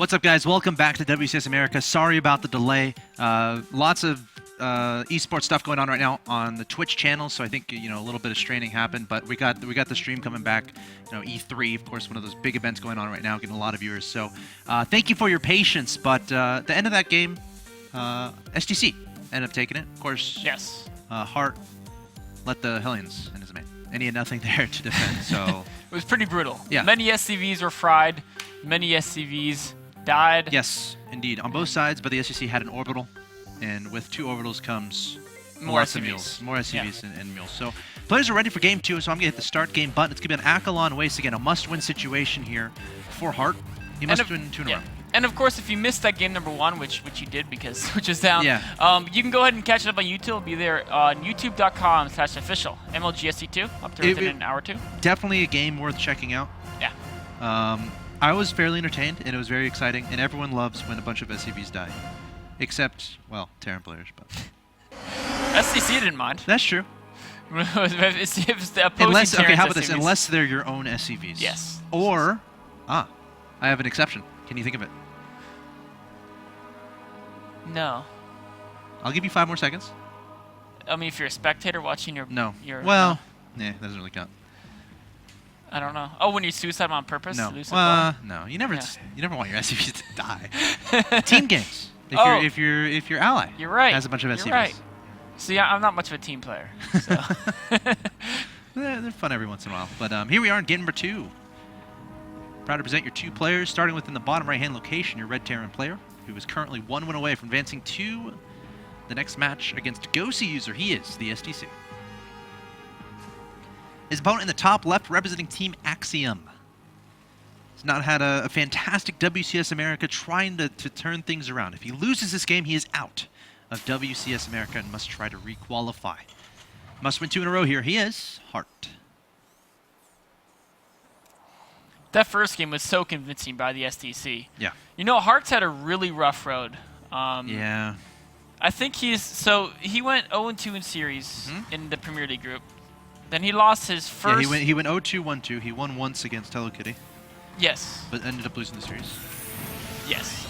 What's up, guys? Welcome back to WCS America. Sorry about the delay. Lots of esports stuff going on right now on the Twitch channel, so I think a little bit of straining happened, but we got the stream coming back. E3, of course, one of those big events going on right now, getting a lot of viewers. So thank you for your patience. But the end of that game, STC ended up taking it. Of course, yes. Hart let the Hellions in his main, and he had nothing there to defend. So it was pretty brutal. Yeah. Many SCVs were fried. Many SCVs died. Yes, indeed, on both sides. But the STC had an orbital, and with 2 orbitals comes more lots of SCVs. mules, more SCVs and mules. So players are ready for game 2. So I'm gonna hit the start game button. It's gonna be an Akalon waste again, a must-win situation here for Hart. He must win 2 in a row. And of course, if you missed that game number 1, which you did because which is down, yeah. You can go ahead and catch it up on YouTube. It'll be there on youtube.com/official MLGSC2 up there within an hour or 2. Definitely a game worth checking out. Yeah. I was fairly entertained, and it was very exciting, and everyone loves when a bunch of SCVs die. Except, well, Terran players, but... STC didn't mind. That's true. It's the opposing Unless, okay, how about Terrans this? Unless they're your own SCVs. Yes. Or, I have an exception. Can you think of it? No. I'll give you 5 more seconds. I mean, if you're a spectator watching your... No. Your, well, that doesn't really count. I don't know. Oh, when you suicide them on purpose? No. Lose No. You never want your SCVs to die. Team games. If your ally You're right. has a bunch of SCVs. You're right. See, I'm not much of a team player. So. They're fun every once in a while. But here we are in game number 2. Proud to present your 2 players, starting within the bottom right-hand location, your Red Terran player, who is currently 1 win away from advancing to the next match against Gosi user. He is the STC. His opponent in the top left, representing Team Axiom. He's not had a fantastic WCS America, trying to turn things around. If he loses this game, he is out of WCS America and must try to re-qualify. Must win 2 in a row here. He is Hart. That first game was so convincing by the STC. Yeah. Hart's had a really rough road. Yeah. I think he went 0-2 in series in the Premier League group. Then he lost his first... Yeah, he went 0-2, 1-2. He won once against Hello Kitty. Yes. But ended up losing the series. Yes.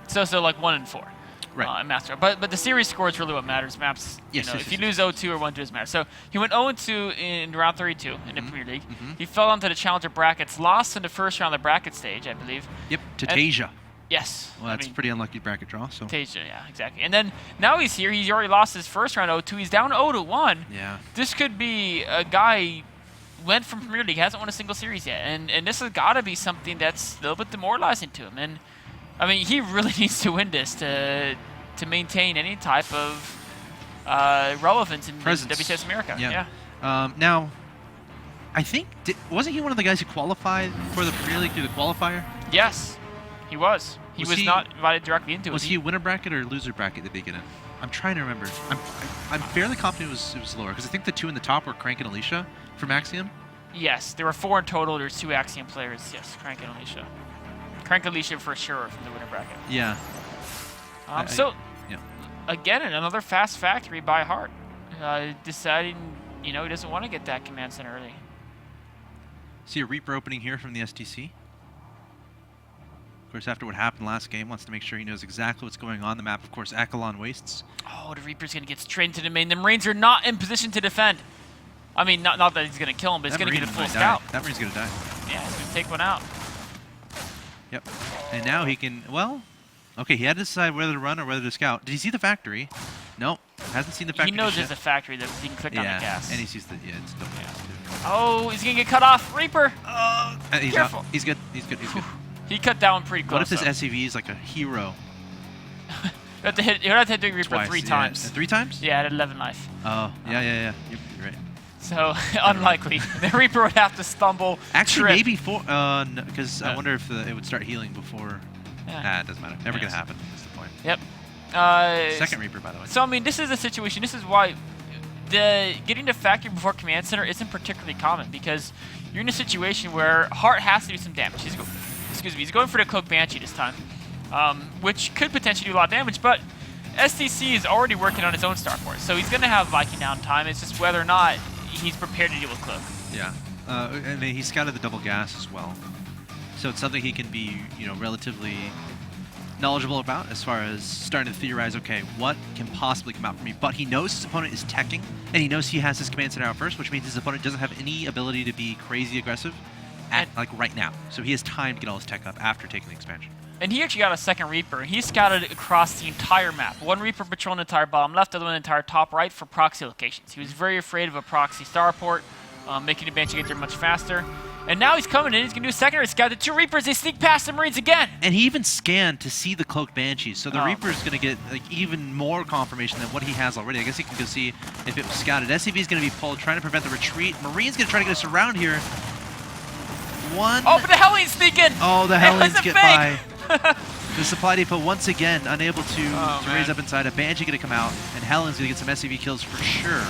So like 1-4. Right. In Master. But the series score is really what matters. Maps, if you lose 0-2 or 1-2, it doesn't matter. So he went 0-2 in round 32 in the Premier League. He fell onto the Challenger brackets, lost in the first round of the bracket stage, I believe. Yep, to Tasia. Yes. Well, that's a pretty unlucky bracket draw. So. Tasia, yeah, exactly. And then now he's here. He's already lost his first round 0-2. He's down 0-1. Yeah. This could be a guy went from Premier League, hasn't won a single series yet. And this has got to be something that's a little bit demoralizing to him. And, I mean, he really needs to win this to maintain any type of relevance in WCS America. Yeah. Now, I think, wasn't he one of the guys who qualified for the Premier League through the qualifier? Yes, he was. He was not invited directly into it. Was he winner bracket or loser bracket that they get in? I'm trying to remember. I'm fairly confident it was lower, because I think the 2 in the top were Crank and Alicia from Axiom. Yes, there were 4 in total. There's 2 Axiom players. Yes, Crank and Alicia. Crank and Alicia for sure from the winner bracket. Yeah. Again, another fast factory by Hart. Deciding, he doesn't want to get that command center early. See a Reaper opening here from the STC. Of course, after what happened last game, wants to make sure he knows exactly what's going on. The map, of course, Akalon wastes. Oh, the Reaper's going to get straight into the main. The Marines are not in position to defend. I mean, not that he's going to kill him, but he's going to get a full scout. That Marine's going to die. Yeah, he's going to take one out. Yep. And now he can, okay, he had to decide whether to run or whether to scout. Did he see the factory? No, hasn't seen the factory. He knows there's a factory that he can click on the gas. And he sees the, it's double gas too. Oh, he's going to get cut off. Reaper! He's Careful. Out. He's good. He's good. He cut that one pretty close. What if this SCV is like a hero? You have to hit the Reaper Twice, 3 times. 3 times? Yeah, at 11 life. Oh, yeah. You're right. So, unlikely. The Reaper would have to stumble. Actually, trip. maybe 4, because I wonder if it would start healing before. It doesn't matter. Never going to happen. That's the point. Yep. Second Reaper, by the way. So, I mean, this is a situation. This is why getting the factory before command center isn't particularly common, because you're in a situation where Hart has to do some damage. He's going for the Cloak Banshee this time, which could potentially do a lot of damage, but STC is already working on his own Star Force, so he's going to have Viking downtime. It's just whether or not he's prepared to deal with Cloak. Yeah. I mean, he scouted the double gas as well. So it's something he can be, you know, relatively knowledgeable about as far as starting to theorize, okay, what can possibly come out for me? But he knows his opponent is teching, and he knows he has his command center out first, which means his opponent doesn't have any ability to be crazy aggressive at, like, right now. So he has time to get all his tech up after taking the expansion. And he actually got a second Reaper, and he scouted across the entire map. One Reaper patrolling the entire bottom left, the other one the entire top right for proxy locations. He was very afraid of a proxy starport, making the Banshee get there much faster. And now he's coming in, he's going to do a secondary scout. The 2 Reapers, they sneak past the Marines again! And he even scanned to see the cloaked Banshees, so the Reaper's going to get like even more confirmation than what he has already. I guess he can go see if it was scouted. SCV's going to be pulled, trying to prevent the retreat. Marine's going to try to get us around here. One... Oh, but the Hellions sneak in! Oh, the Hellions get by. The supply depot once again unable to raise up inside. A Banshee going to come out, and Hellions going to get some SCV kills for sure.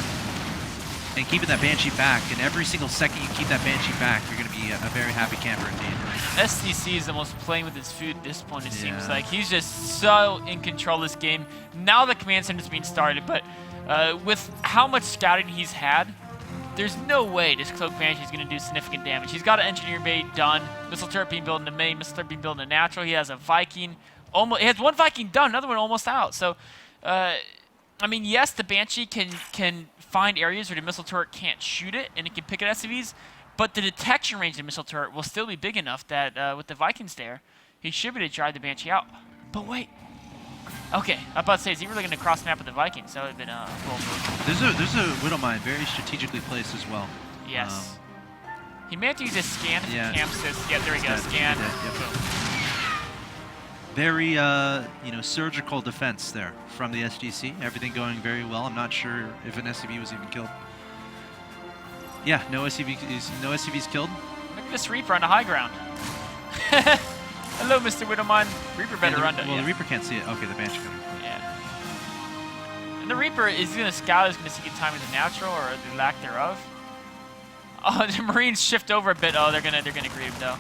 And keeping that Banshee back, and every single second you keep that Banshee back, you're going to be a very happy camper indeed. STC is almost playing with his food at this point, it seems like. He's just so in control of this game. Now the command center is being started, but with how much scouting he's had, there's no way this Cloak Banshee is going to do significant damage. He's got an engineer bay done, missile turret being built in the main, missile turret being built in the natural. He has a Viking, he has one Viking done, another one almost out. So, I mean, yes, the Banshee can find areas where the missile turret can't shoot it, and it can pick at SCVs, but the detection range of the missile turret will still be big enough that with the Vikings there, he should be able to drive the Banshee out. But wait. Okay, I was about to say, is he really going to cross the map with the Vikings? That would have been a bold move. There's a Widow Mine very strategically placed as well. Yes. He may have to use his scan if he camps this. Yeah, there we go, scan. Very, you know, surgical defense there from the STC. Everything going very well. I'm not sure if an SCV was even killed. Yeah, no SCVs killed. Look at this Reaper on the high ground. Hello, Mr. Widowmine. Reaper better run to. Well, the Reaper can't see it. Okay, the Banshee coming. Yeah. And the Reaper is going to scout. Is going to see time in the natural or the lack thereof. Oh, the Marines shift over a bit. Oh, they're gonna greet him though.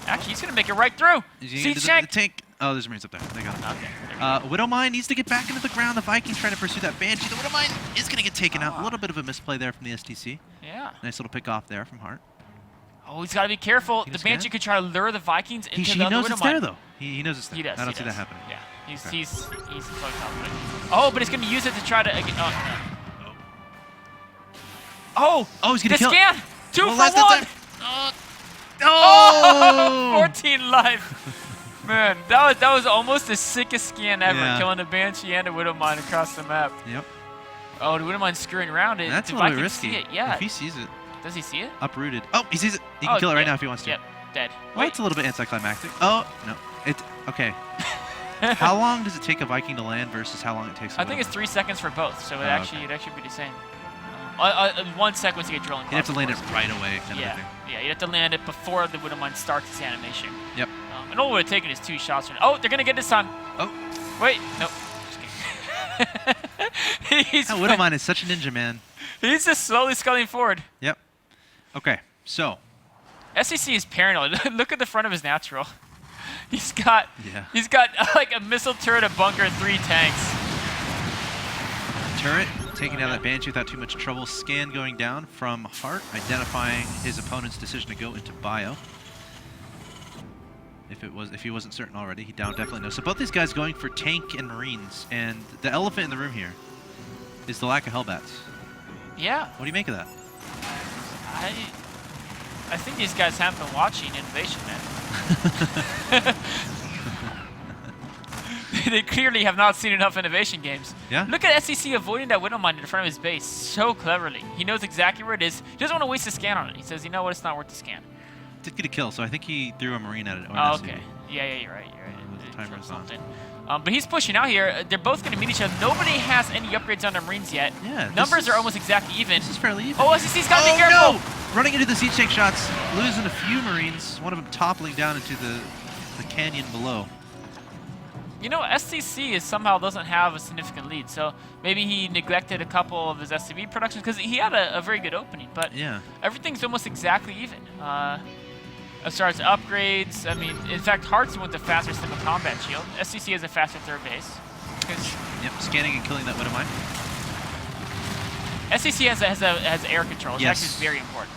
Actually, he's gonna make it right through. See, the tank. Oh, there's Marines up there. They got him. Okay. Widow Mine needs to get back into the ground. The Vikings trying to pursue that Banshee. The Widow Mine is gonna get taken out. A little bit of a misplay there from the STC. Yeah. Nice little pick off there from Hart. Oh, he's got to be careful. The Banshee could try to lure the Vikings into the Widow Mine. He knows it's there though. He knows it's there. He does. I don't see that happening. Yeah. He's so confident. Oh, but he's gonna use it to try to. Oh, he's gonna kill. The scan. 2 for 1. Oh, 14 life. Man, that was almost the sickest scan ever, killing the Banshee and the Widow Mine across the map. Yep. Oh, the Widow Mine's screwing around it. That's a little bit risky. See it. Yeah. If he sees it. Does he see it? Uprooted. Oh, he sees it. He can kill it right now if he wants to. Yep, dead. Well, it's a little bit anticlimactic. Oh, no. Okay. How long does it take a Viking to land versus how long it takes? I think it's 3 seconds for both, so it'd actually be the same. 1 second once you get drilling. You'd have to land it right away, kind of thing. Yeah, you have to land it before the Widow Mine starts its animation. Yep. And all it would have taken is 2 shots. Oh, they're gonna get this time. Oh. Wait, nope. That Widow Mine is such a ninja, man. He's just slowly sculling forward. Yep. Okay, so. SCC is paranoid. Look at the front of his natural. He's got like a missile turret, a bunker, 3 tanks. Turret taking down that Banshee without too much trouble. Scan going down from Hart, identifying his opponent's decision to go into bio. If he wasn't certain already, he definitely knows. So both these guys going for tank and Marines, and the elephant in the room here is the lack of Hellbats. Yeah. What do you make of that? I think these guys haven't been watching Innovation, man. They clearly have not seen enough Innovation games. Yeah. Look at SCC avoiding that Widow Mine in front of his base so cleverly. He knows exactly where it is. He doesn't want to waste a scan on it. He says, you know what, it's not worth the scan. Did get a kill, so I think he threw a Marine at it. Oh, okay. Yeah, you're right. The timer's on. But he's pushing out here. They're both going to meet each other. Nobody has any upgrades on their Marines yet. Yeah. Numbers are almost exactly even. This is fairly even. Oh, SCC's got to be careful. No! Running into the siege tank shots, losing a few Marines. One of them toppling down into the canyon below. You know, STC somehow doesn't have a significant lead, so maybe he neglected a couple of his SCV productions because he had a very good opening, but everything's almost exactly even. As far as upgrades, I mean, in fact, Hart's with the faster single combat shield. STC has a faster third base. Yep, scanning and killing that Widow Mine. STC has air control. It's actually very important.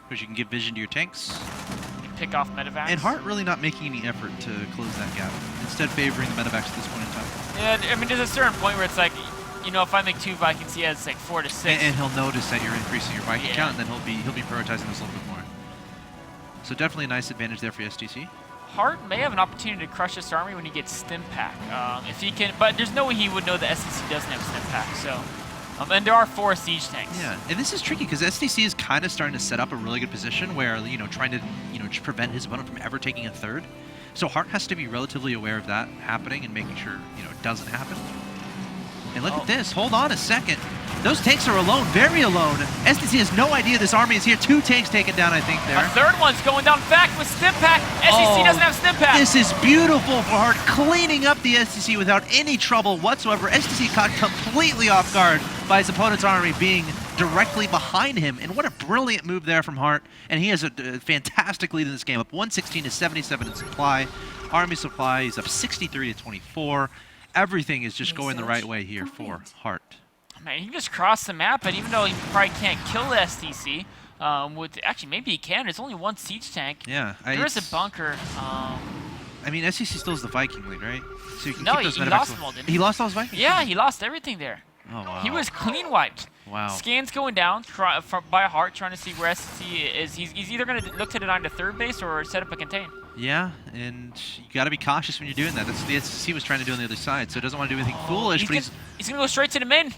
Because you can give vision to your tanks. pick off medevacs. And Hart really not making any effort to close that gap. Instead favoring the medevacs at this point in time. Yeah, I mean, there's a certain point where it's like, you know, if I make 2 Vikings, he has like 4 to 6. And he'll notice that you're increasing your Viking Yeah. count, and then he'll be prioritizing this a little bit more. So definitely a nice advantage there for STC. Hart may have an opportunity to crush this army when he gets stim pack. If he can, but there's no way he would know that STC doesn't have stim pack. So, and there are 4 siege tanks. Yeah, and this is tricky because STC is kind of starting to set up a really good position where, you know, trying to, you know, just prevent his opponent from ever taking a third. So Hart has to be relatively aware of that happening and making sure, you know, it doesn't happen. And look at this. Hold on a second. Those tanks are alone, very alone. STC has no idea this army is here. 2 tanks taken down, I think, there. A third one's going down back with stim pack. STC doesn't have stim pack. This is beautiful for Hart, cleaning up the STC without any trouble whatsoever. STC caught completely off guard by his opponent's army being directly behind him. And what a brilliant move there from Hart. And he has a fantastic lead in this game, up 116 to 77 in supply. Army supply, he's up 63 to 24. Everything is just going the right way here for Hart. Man, he can just cross the map, and even though he probably can't kill the STC, actually maybe he can. There's only 1 siege tank. Yeah, there is a bunker. I mean, STC still has the Viking lead, right? So you can No, keep those he medevacs lost alive. them all, didn't he? He lost all his Vikings? Yeah, he lost everything there. Oh, wow. He was clean wiped. Wow. Scans going down by Hart, trying to see where STC is. He's either going to look to deny to third base or set up a contain. Yeah, and you got to be cautious when you're doing that. That's what the STC was trying to do on the other side, so he doesn't want to do anything foolish, but he's going to go straight to the main.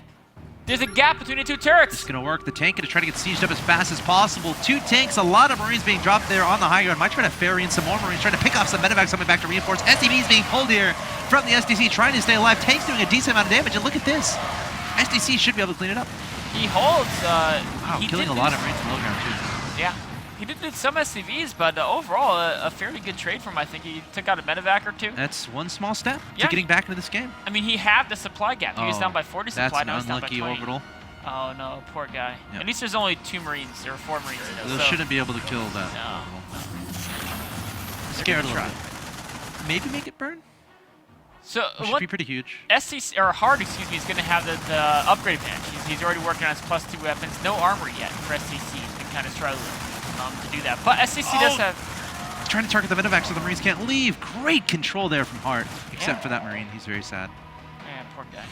There's a gap between the 2 turrets. It's going to work. The tank going to try to get sieged up as fast as possible. 2 tanks, a lot of Marines being dropped there on the high ground. Might try to ferry in some more Marines, trying to pick off some medevacs coming back to reinforce. STB is being pulled here from the STC, trying to stay alive. Tank's doing a decent amount of damage, and look at this. STC should be able to clean it up. He holds. Wow, killing a lot of Marines below ground, too. Yeah. He did lose some SCVs, but overall, a fairly good trade for him. I think he took out a medevac or 2. That's one small step Yeah. to getting back into this game. I mean, he halved the supply gap. He was down by 40 supply, That's now an he's down by unlucky 20. orbital. Oh no, poor guy. Yep. At least there's only 2 Marines, or 4 Marines in Those so shouldn't be able to kill that. No. Scared a gonna little bit. Maybe make it burn? So Which should what be pretty huge. STC, or Hart, excuse me, is going to have the upgrade advantage. He's already working on his +2 weapons. No armor yet for STC. He's been kind of struggling to do that. But STC does have... He's trying to target the medevac so the Marines can't leave. Great control there from Hart. Except for that Marine. He's very sad. Yeah, poor guy.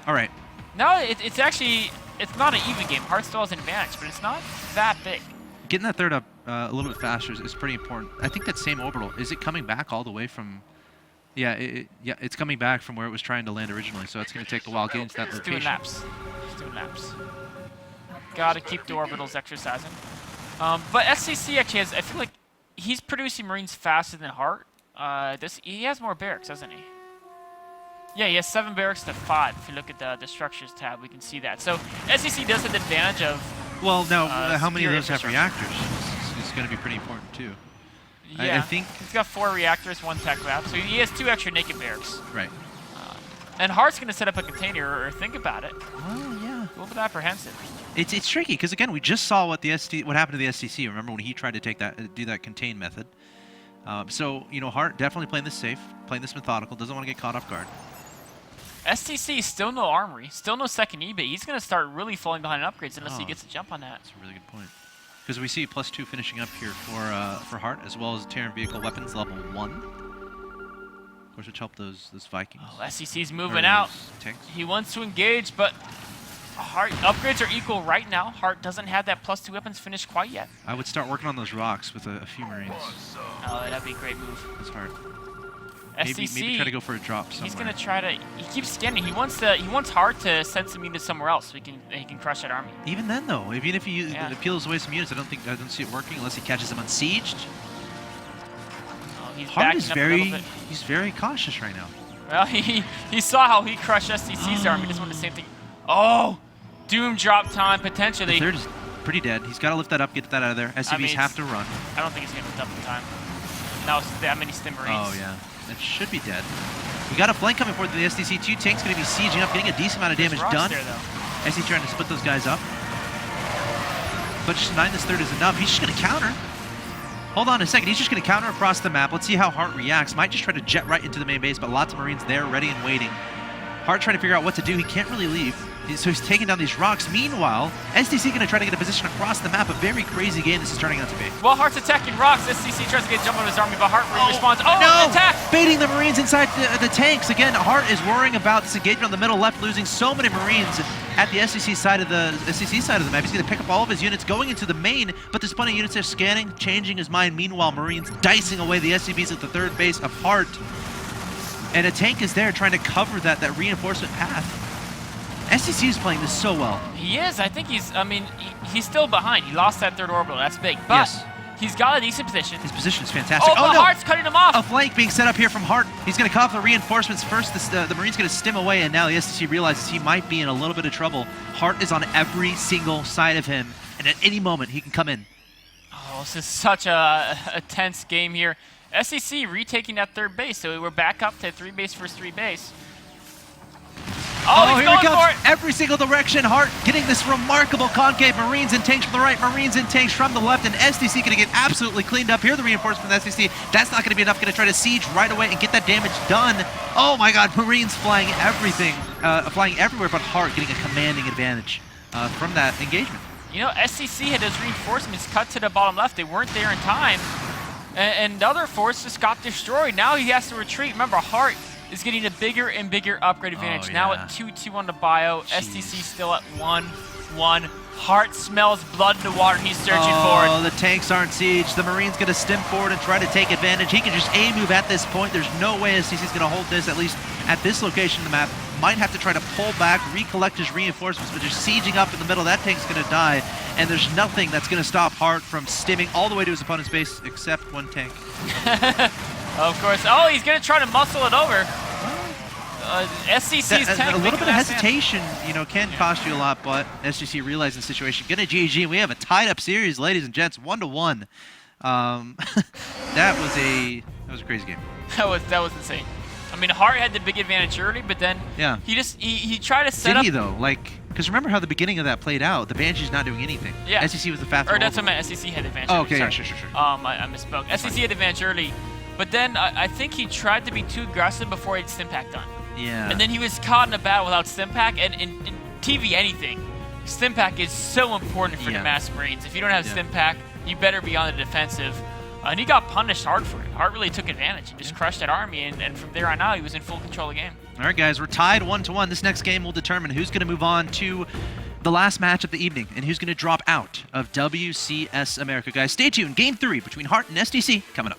All right. No, it's actually... It's not an even game. Hart still has an advantage, but it's not that big. Getting that third up a little bit faster is pretty important. I think that same orbital, is it coming back all the way from... Yeah, it's coming back from where it was trying to land originally, so it's going to take a while getting to that Just location. doing laps. Just doing laps. Gotta keep the orbitals exercising. But SCC actually has, I feel like he's producing Marines faster than Hart. He has more barracks, doesn't he? Yeah, he has 7 barracks to 5. If you look at the structures tab, we can see that. So SCC does have the advantage of... Well, now, how many of superior those have infrastructure. reactors? It's going to be pretty important, too. Yeah, I think... he's got 4 reactors, 1 tech lab, so he has 2 extra naked barracks. Right. And Hart's going to set up a container, or think about it. Well, yeah. A little bit apprehensive. It's tricky because again we just saw what happened to the STC. Remember when he tried to do that contain method. So you know Hart definitely playing this safe, playing this methodical. Doesn't want to get caught off guard. STC still no armory, still no second E, but he's going to start really falling behind in upgrades unless he gets a jump on that. That's a really good point. Because we see +2 finishing up here for Hart as well as Terran vehicle weapons level 1. Of course, which help those Vikings. Oh, SCC's moving out. Tanks. He wants to engage, but Hart upgrades are equal right now. Hart doesn't have that +2 weapons finished quite yet. I would start working on those rocks with a few Marines. Oh, that'd be a great move. That's hard. SCC, Maybe try to go for a drop somewhere. He's gonna try to. He keeps scanning. He wants Hart to send some units somewhere else so he can crush that army. Even then, though, even if he peels away some units, I don't see it working unless he catches them unsieged. Oh, he's Hart is backing up he's very cautious right now. Well, he saw how he crushed STC's army. He doesn't want the same thing. Oh, Doom drop time potentially. The third is pretty dead. He's got to lift that up, get that out of there. SCVs have to run. I don't think he's gonna lift up in time. Now it's that many stim Marines. Oh yeah, that should be dead. We got a flank coming forward to the STC. 2 tanks going to be sieging up, getting a decent amount of damage done. There, though. SC trying to split those guys up. But just 9 this third is enough. He's just going to counter. Hold on a second. He's just going to counter across the map. Let's see how Hart reacts. Might just try to jet right into the main base, but lots of Marines there ready and waiting. Hart trying to figure out what to do. He can't really leave. So he's taking down these rocks. Meanwhile, STC going to try to get a position across the map. A very crazy game this is turning out to be. Well, Hart's attacking rocks. STC tries to get a jump on his army, but Hart responds. Oh, no! attack! Baiting the Marines inside the tanks. Again, Hart is worrying about this engagement on the middle left, losing so many Marines at the STC side of the map. He's going to pick up all of his units, going into the main, but there's plenty of units there scanning, changing his mind. Meanwhile, Marines dicing away the SCVs at the third base of Hart. And a tank is there trying to cover that reinforcement path. STC is playing this so well. He is. I think he's still behind. He lost that third orbital. That's big. But yes. He's got a decent position. His position is fantastic. Oh, no! Hart's cutting him off. A flank being set up here from Hart. He's going to cut off the reinforcements first. The Marine's going to stim away, and now the STC realizes he might be in a little bit of trouble. Hart is on every single side of him, and at any moment he can come in. Oh, this is such a tense game here. STC retaking that third base, so we're back up to 3 base versus 3 base. Oh, here he comes. Every single direction. Hart getting this remarkable concave. Marines and tanks from the right, Marines and tanks from the left, and STC going to get absolutely cleaned up. Here the reinforcement from the STC. That's not going to be enough. Going to try to siege right away and get that damage done. Oh my god, Marines flying everything, flying everywhere, but Hart getting a commanding advantage from that engagement. You know, STC had those reinforcements cut to the bottom left. They weren't there in time, and the other force just got destroyed. Now he has to retreat. Remember, Hart is getting a bigger and bigger upgrade advantage. Oh, now yeah. at 2-2 on the bio. STC still at 1-1. Hart smells blood in the water. He's searching forward. Oh, the tanks aren't sieged. The Marine's going to stem forward and try to take advantage. He can just A-move at this point. There's no way STC's going to hold this, at least at this location of the map. Might have to try to pull back, recollect his reinforcements, but just sieging up in the middle. That tank's going to die, and there's nothing that's going to stop Hart from stimming all the way to his opponent's base, except one tank. Of course. Oh, he's going to try to muscle it over. STC's tank. A little bit of hesitation, you know, can cost you a lot, but STC realizing the situation. Gonna GG. We have a tied-up series, ladies and gents, 1-1. That was a crazy game. That was insane. I mean, Hart had the big advantage early, but then he tried to set up. Did he though? Like, because remember how the beginning of that played out? The Banshee's not doing anything. Yeah. STC was the faster. Or that's what I meant. STC had advantage. Oh, okay. Early. Yeah, sure. I misspoke. STC had advantage early, but then I think he tried to be too aggressive before he had Stimpack done. Yeah. And then he was caught in a battle without Stimpack, and in TV anything, Stimpack is so important for the Mass Marines. If you don't have Stimpack, you better be on the defensive. And he got punished hard for it. Hart really took advantage. He just crushed that army, and from there on out, he was in full control of the game. All right, guys, we're tied 1-1. This next game will determine who's going to move on to the last match of the evening and who's going to drop out of WCS America. Guys, stay tuned. Game 3 between Hart and STC coming up.